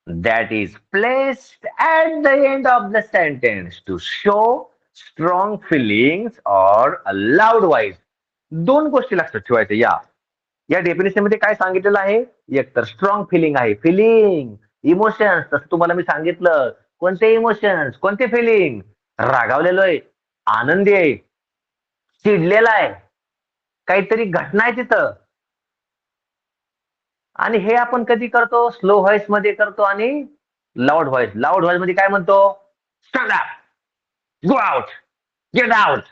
that is placed at the end of the sentence to show strong feelings or a loud voice. दोन गोष्टी लक्षात ठेवायच्या. या डेफिनेशन मध्ये काय सांगितलेलं आहे? एक तर स्ट्रॉंग फिलिंग आहे, फिलिंग, इमोशन्स. तसं तुम्हाला मी सांगितलं, कोणते इमोशन्स, कोणते फिलिंग? रागावलेलो आहे, आनंदी आहे, चिडलेला आहे, काहीतरी घटना आहे तिथं. आणि हे आपण कधी करतो? स्लो व्हॉइस मध्ये करतो आणि लाऊड व्हॉइस. लाऊड व्हॉइस मध्ये काय म्हणतो? Stand up, go out, get out.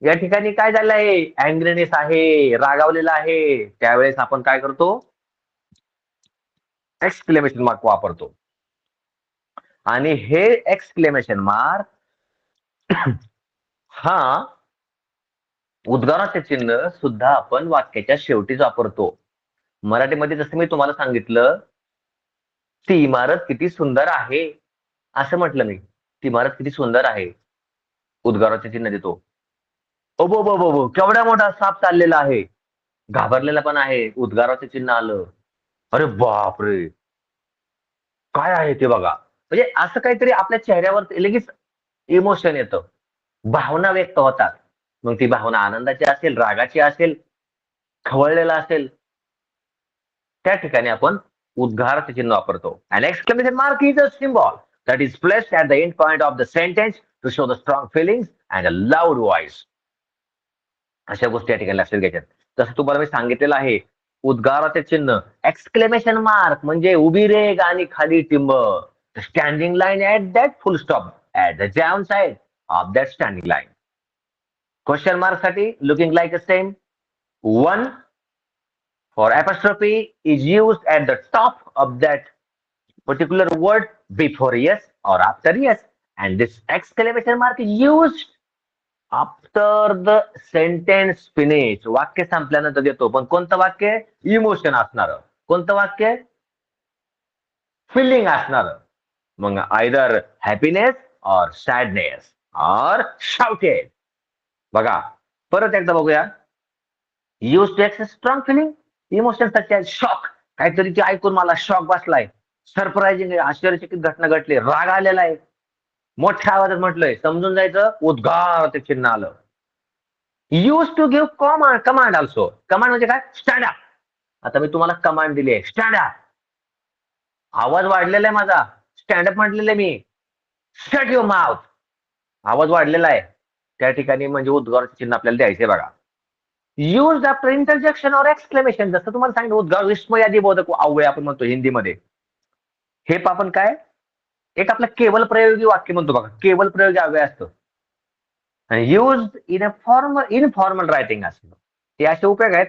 या ठिकाणी काय झालं आहे? अँग्रीनेस आहे, रागावलेला आहे. त्यावेळेस आपण काय करतो? एक्सक्लेमेशन मार्क वापरतो. आणि हे एक्सक्लेमेशन मार्क हा उद्गाराचे चिन्ह सुद्धा आपण वाक्याच्या शेवटीच वापरतो. मराठीमध्ये जसं मी तुम्हाला सांगितलं, ती इमारत किती सुंदर आहे असं म्हटलं मी. ती इमारत किती सुंदर आहे, उद्गाराचे चिन्ह देतो. ओबो, केवढा मोठा साप चाललेला आहे, घाबरलेला पण आहे, उद्गाराचे चिन्ह आलं. अरे बापरे, काय आहे ते बघा. म्हणजे असं काहीतरी आपल्या चेहऱ्यावर लगेच इमोशन येतं, भावना व्यक्त होतात. मग ती भावना आनंदाची असेल, रागाची असेल, खवळलेला असेल, त्या ठिकाणी आपण उद्गाराचे चिन्ह वापरतो. An exclamation mark is a symbol that is placed at the end point of the sentence to show the strong feelings and a loud voice. अशा गोष्टी या ठिकाणी लक्षात घ्यायच्यात. जसं तुम्हाला मी सांगितलेलं आहे, उद्गाराचे चिन्ह एक्सक्लेमेशन मार्क म्हणजे उभी रेघ आणि खाली टिंब. Standing line at that full stop at the down side of that standing line. Question mark साठी looking like a same. One for apostrophe is used at the top of that particular word before yes or after yes, and this exclamation mark is used after the sentence finish. वाक्य संपल्यानंतर देतो. पण कोणतं वाक्य? Emotion असणार. कोणतं वाक्य? Feeling असणार. मग either happiness or sadness or shouted. बघा परत एकदा बघूया. यूज टू एक्सेस strong feeling, emotion such as shock. काहीतरी ते ऐकून मला शॉक बसलाय, सरप्राइजिंग आहे, आश्चर्यचकित घटना घडली, राग आलेला आहे, मोठ्या आवाजात म्हटलंय, समजून जायचं उद्गार ते चिन्ह आलं. Use to give command also. Command म्हणजे काय? Stand up. आता मी तुम्हाला कमांड दिली आहे, स्टँड अप. आवाज वाढलेला आहे माझा, स्टँड अप म्हटलेलं आहे मी. शट युअर माउथ, आवाज वाढलेला आहे. त्या ठिकाणी म्हणजे उद्गाराचे चिन्ह आपल्याला द्यायचे बघा. यूज आफ्टर इंटरजेक्शन और एक्सक्लेमेशन. जसं तुम्हाला सांगितलं, उद्गार विस्मयादी बोधक अव्यय आपण म्हणतो हिंदीमध्ये. हे आपण काय, एक आपलं केवल प्रयोगी वाक्य म्हणतो बघा, केवल प्रयोगी अव्यय असतं. आणि use in a informal writing असतं. ते असे उपयोग आहेत.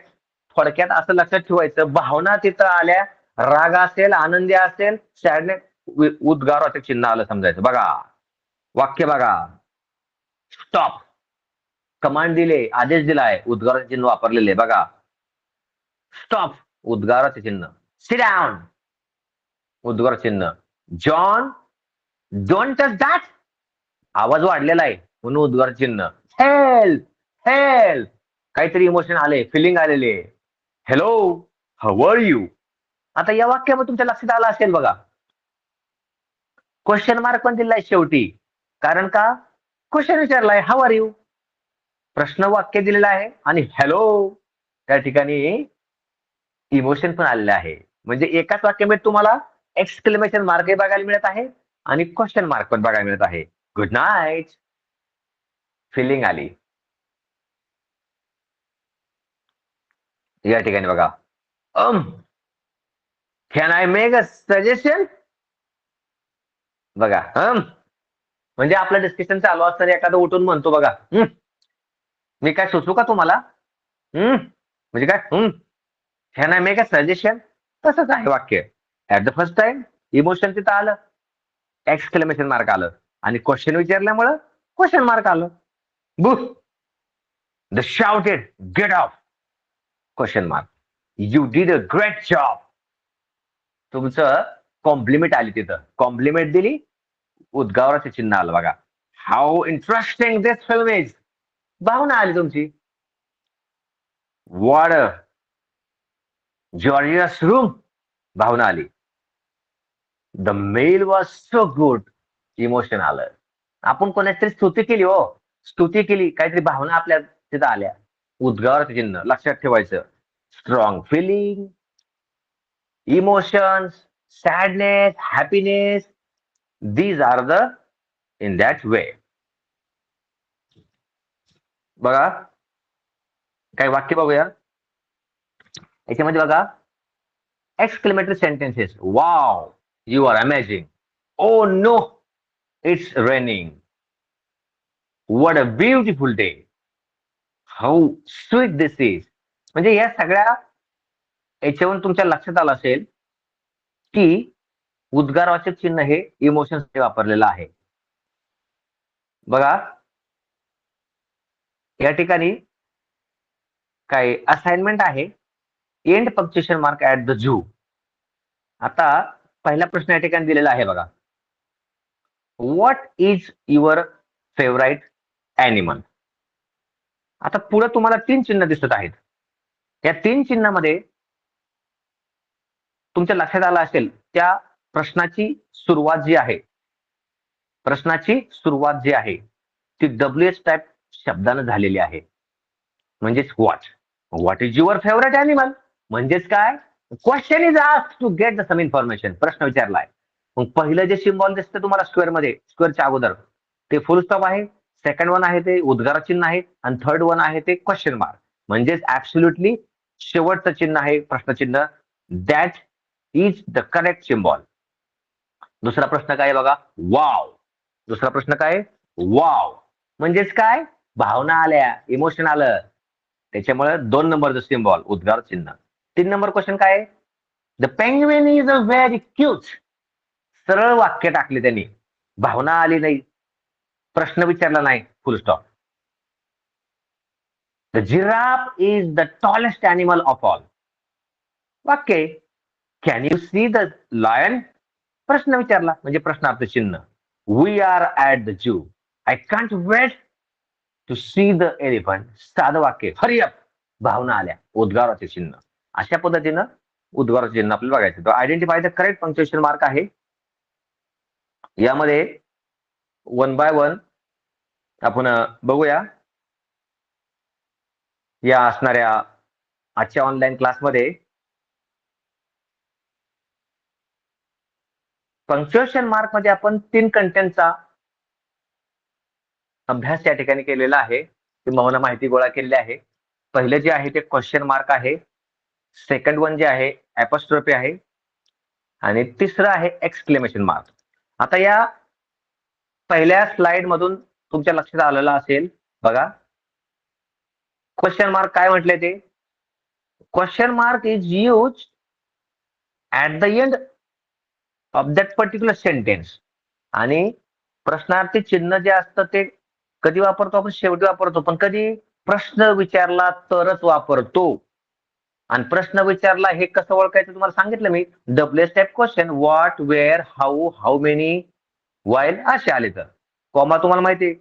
थोडक्यात असं लक्षात ठेवायचं, भावना तिथं आल्या, राग असेल, आनंदी असेल, सॅडनेस, उद्गाराचे चिन्ह आलं समजायचं. बघा वाक्य बघा. स्टॉप कमांड दिले, आदेश दिलाय, उद्गाराचे चिन्ह वापरलेले बघा. स्टॉप उद्गाराचे चिन्ह. सिट डाऊन उद्गार चिन्ह. जॉन डोंट टच दॅट आवाज वाढलेला आहे म्हणून उद्गार चिन्ह. हेल्प हेल्प काहीतरी इमोशन आले, फिलिंग आलेले. Hello how are you. आता या वाक्यामध्ये तुमच्या लक्षात आलं असेल बघा, क्वेश्चन मार्क पण दिलाय शेवटी. कारण का, क्वेश्चन विचारलाय हाऊ आर यू, प्रश्न वाक्य दिलेलं आहे आणि हॅलो त्या ठिकाणी इमोशन पण आलेलं आहे. म्हणजे एकाच वाक्यामध्ये तुम्हाला एक्सक्लेमेशन मार्क बघायला मिळत आहे आणि क्वेश्चन मार्क पण बघायला मिळत आहे. गुड नाईट फिलिंग आली या ठिकाणी बघा. Can I make a suggestion बघा. म्हणजे आपलं डिस्कशन चालू असताना एखादं उठून म्हणतो बघा, मी काय सुचवू का तुम्हाला. म्हणजे काय, can I make a suggestion, तसंच आहे वाक्य. At the first time emotion तिथं आलं, एक्सक्लेमेशन मार्क आलं आणि क्वेश्चन विचारल्यामुळं क्वेश्चन मार्क आलं. Book the shouted get off question mark. You did a great job. तुमचं कॉम्प्लिमेंट आली तिथं, कॉम्प्लिमेंट दिली, उद्गाराचे चिन्ह आलं बघा. How interesting this film is, भावना आली तुमची. व्हॉट अ जॉर्जियस रूम, भावना आली. The meal was so good, emotion आलं. आपण कोणाची स्तुती केली, स्तुती केली, काहीतरी भावना आपल्या तिथं आल्या, उद्गाराचे चिन्ह लक्षात ठेवायचं. Strong feeling, emotions, sadness, happiness, these are the in that way. बघा काही वाक्य बघूया याच्यामध्ये बघा. Exclamatory sentences. Wow you are amazing. Oh no it's raining. What a beautiful day. How sweet this is. म्हणजे या सगळ्या याच्यावरून तुमच्या लक्षात आलं असेल की उद्गारवाचक चिन्ह हे इमोशन्स वापरलेलं आहे. बघा या ठिकाणी काय असाइनमेंट आहे, end punctuation mark at the zoo. आता पहिला प्रश्न या ठिकाणी दिलेला आहे बघा. What is your favourite animal. आता पुढे तुम्हाला 3 चिन्ह दिसत आहेत. या 3 चिन्हामध्ये तुमच्या लक्षात आलं असेल त्या प्रश्नाची सुरुवात जी आहे, प्रश्नाची सुरुवात जी आहे ती WH टाईप शब्दानं झालेली आहे. म्हणजेच what is your favourite animal. म्हणजेच काय, question is asked to get the some information. प्रश्न विचारलाय. मग पहिलं जे सिम्बॉल दिसतं तुम्हाला स्क्वेअर मध्ये, स्क्वेअरच्या अगोदर ते फुल स्टॉप आहे. सेकंड वन आहे ते उद्गार चिन्ह आहे आणि थर्ड वन आहे ते क्वेश्चन मार्क. म्हणजेच ऍब्सोल्युटली शेवटचं चिन्ह आहे प्रश्नचिन्ह. That is the correct symbol. दुसरा प्रश्न काय बघा, वाव. दुसरा प्रश्न काय, वाव म्हणजेच काय, भावना आल्या, इमोशन आलं, त्याच्यामुळे 2 नंबरचं सिम्बॉल उद्गार चिन्ह. 3 नंबर क्वेश्चन काय, the penguin is a very cute. सरळ वाक्य टाकले त्यांनी, भावना आली नाही, प्रश्न विचारला नाही, full stop. The giraffe is the tallest animal of all. वाक्य. Can you see the lion. प्रश्न विचारला म्हणजे प्रश्नार्थ चिन्ह. We are at the zoo. I can't wait to see the elephant. साधं वाक्य. हरी अप, भावना आल्या, उद्गाराचे चिन्ह. अशा पद्धतीनं उद्गाराचे चिन्ह आपल्याला बघायचं. Identify the correct punctuation mark आहे. यामध्ये 1 बाय 1 आपण बघूया. या असणाऱ्या आजच्या ऑनलाईन क्लासमध्ये पंक्च्युएशन मार्क मध्ये आपण 3 कंटेंटचा अभ्यास या ठिकाणी केलेला आहे. तुम्हाला माहिती गोळा केलेली आहे. पहिलं जे आहे ते क्वेश्चन मार्क आहे. सेकंड वन जे आहे ऍपॉस्ट्रोफी आहे आणि तिसरं आहे एक्सक्लेमेशन मार्क. आता या पहिल्या स्लाइड मधून तुमच्या लक्षात आलेलं असेल बघा, क्वेश्चन मार्क काय म्हटले ते. Question mark is use at the end of that particular sentence. आणि प्रश्नार्थी चिन्ह जे असतं ते कधी वापरतो आपण? शेवटी वापरतो. पण कधी? प्रश्न विचारला तरच वापरतो. आणि प्रश्न विचारला हे कसं ओळखायचं तुम्हाला सांगितलं मी. W step question, what, where, how, how many, while असे आले तर. कॉमा तुम्हाला माहिती आहे.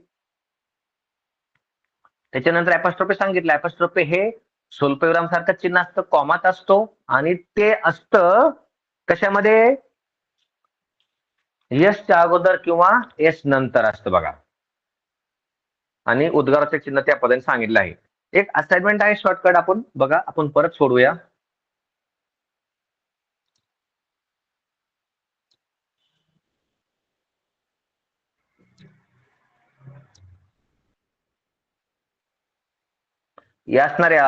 त्याच्यानंतर ऍपॉस्ट्रोफी सांगितलं. ऍपॉस्ट्रोफी हे स्वल्पविराम सारखं चिन्ह असतं, कॉमात असतो आणि ते असतं कशामध्ये? यसच्या अगोदर किंवा एस नंतर असतं बघा. आणि उद्गाराचे चिन्ह त्या पद्धतीने सांगितलं आहे. एक असाइनमेंट आहे शॉर्टकट, आपण बघा, आपण परत सोडूया. या असणाऱ्या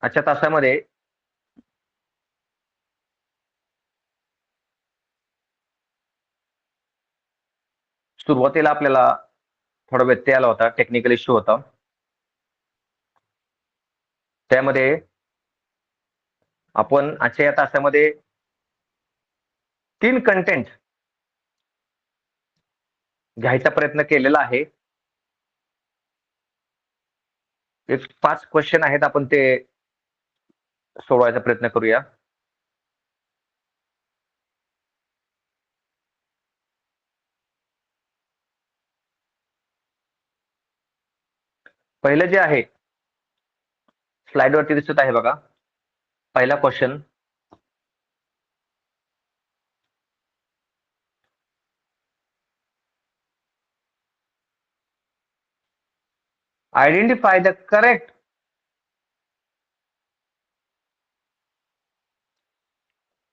आजच्या तासामध्ये सुरुवातीला आपल्याला थोडा व्यत्यय आला होता, टेक्निकल इश्यू होता. त्यामध्ये आपण आजच्या या तासामध्ये 3 कंटेंट घ्यायचा प्रयत्न केलेला आहे. एक 5 क्वेश्चन आहेत, आपण ते सोडवायचा प्रयत्न करूया. पहिलं जे आहे स्लाइड वरती दिसत आहे बघा. पहिला question, identify the correct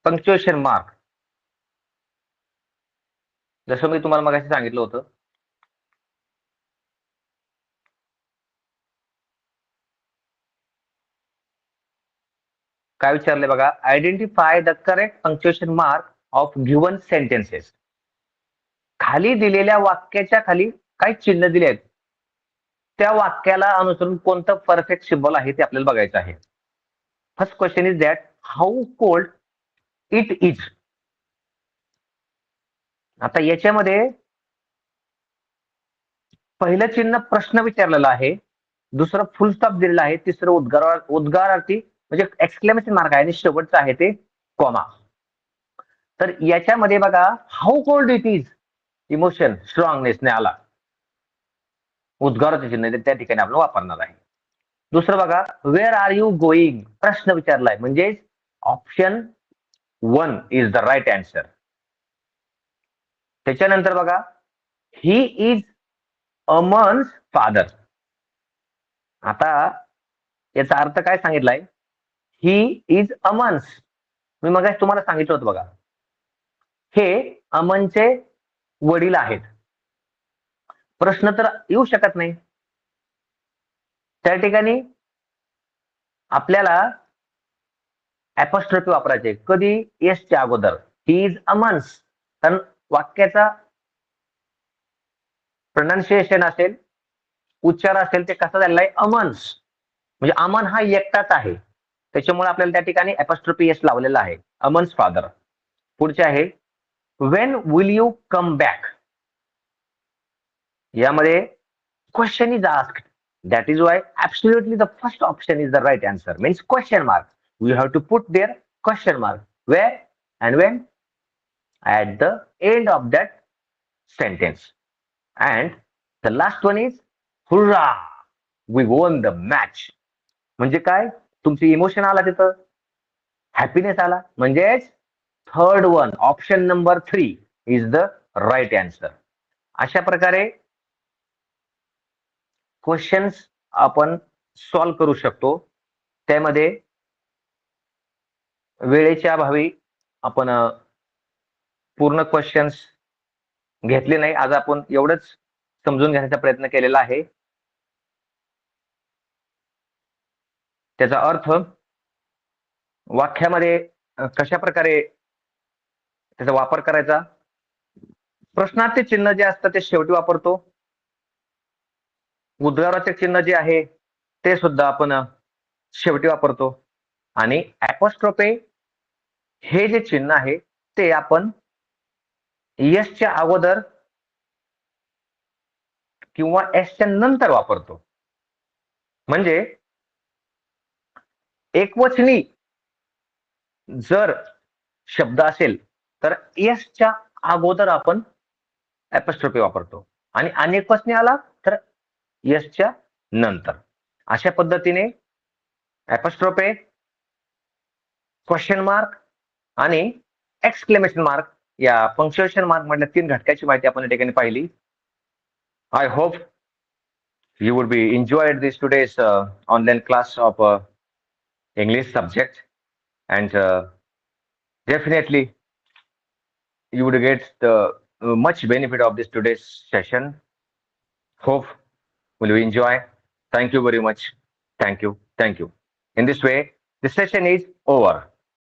punctuation mark. जसं मी तुम्हाला मगाशी सांगितलं होतं, काय विचारले बघा. Identify the correct punctuation mark of given sentences. खाली दिलेल्या वाक्याच्या खाली काही चिन्ह दिले आहेत, त्या वाक्याला अनुसरून कोणतं परफेक्ट सिम्बॉल आहे ते आपल्याला बघायचं आहे. First question is that how cold it is. आता याच्यामध्ये पहिलं चिन्ह प्रश्न विचारलेला आहे, दुसरं फुल स्टॉप दिलेला आहे, तिसरं उद्गारार्थी म्हणजे एक्सक्लेमेशन मार्क आहे आणि शेवटचं आहे ते कॉमा. तर याच्यामध्ये बघा, how cold it is, emotion स्ट्रॉंगनेसने आला, उद्गाराचे चिन्ह त्या ठिकाणी आपण वापरणार आहे. दुसरं बघा, वेअर आर यू गोईंग, प्रश्न विचारलाय म्हणजे option 1 is the right answer. त्याच्यानंतर बघा, ही इज अमन्स फादर. आता याचा अर्थ काय सांगितलाय? ही इज अमन्स. मी मग तुम्हाला सांगितलं होतं बघा, हे अमनचे वडील आहेत. प्रश्न तर येऊ शकत नाही. त्या ठिकाणी आपल्याला ऍपॉस्ट्रोफी वापरायचे. कधी? एसच्या अगोदर. He is Aman's. कारण वाक्याचा प्रोनाउन्सिएशन असेल, उच्चार असेल, ते कसा झालेला आहे? अमन्स. म्हणजे अमन हा एकटाच आहे, त्याच्यामुळे आपल्याला त्या ठिकाणी ऍपॉस्ट्रोफी एस लावलेला आहे. अमन्स फादर. पुढचे आहे, when will you come back. यामध्ये question is asked. That is why absolutely the first option is the right answer. Means question mark. We have to put there question mark. Where and when? At the end of that sentence. And the last one is hurrah! We won the match. म्हणजे काय? तुमची emotion आला तिथं, happiness आला, म्हणजेच third one, option number 3 is the right answer. अशा प्रकारे questions आपण सॉल्व करू शकतो. त्यामध्ये वेळेच्या अभावी आपण पूर्ण क्वेश्चन्स घेतले नाही. आज आपण एवढंच समजून घेण्याचा प्रयत्न केलेला आहे. त्याचा अर्थ वाक्यामध्ये कशा प्रकारे त्याचा वापर करायचा. प्रश्नार्थी चिन्ह जे असतं ते शेवटी वापरतो. उद्गाराचे चिन्ह जे आहे ते सुद्धा आपण शेवटी वापरतो. आणि ऍपॉस्ट्रोफे हे जे चिन्ह आहे ते आपण यसच्या अगोदर किंवा एसच्या नंतर वापरतो. म्हणजे एकवचनी जर शब्द असेल तर एसच्या अगोदर आपण ऍपस्ट्रोफी वापरतो आणि अनेकवचनी आला तर एसच्या नंतर. अशा पद्धतीने ऍपस्ट्रोफे, क्वेश्चन मार्क आणि एक्सक्लेमेशन मार्क या पंक्च्युएशन मार्क मधल्या 3 घटकाची माहिती आपण या ठिकाणी पाहिली. I hope you would be enjoyed this today's online class of English subject, and definitely you would get the much benefit of this today's session. Hope will you enjoy. Thank you very much. Thank you. In this way, the session is over.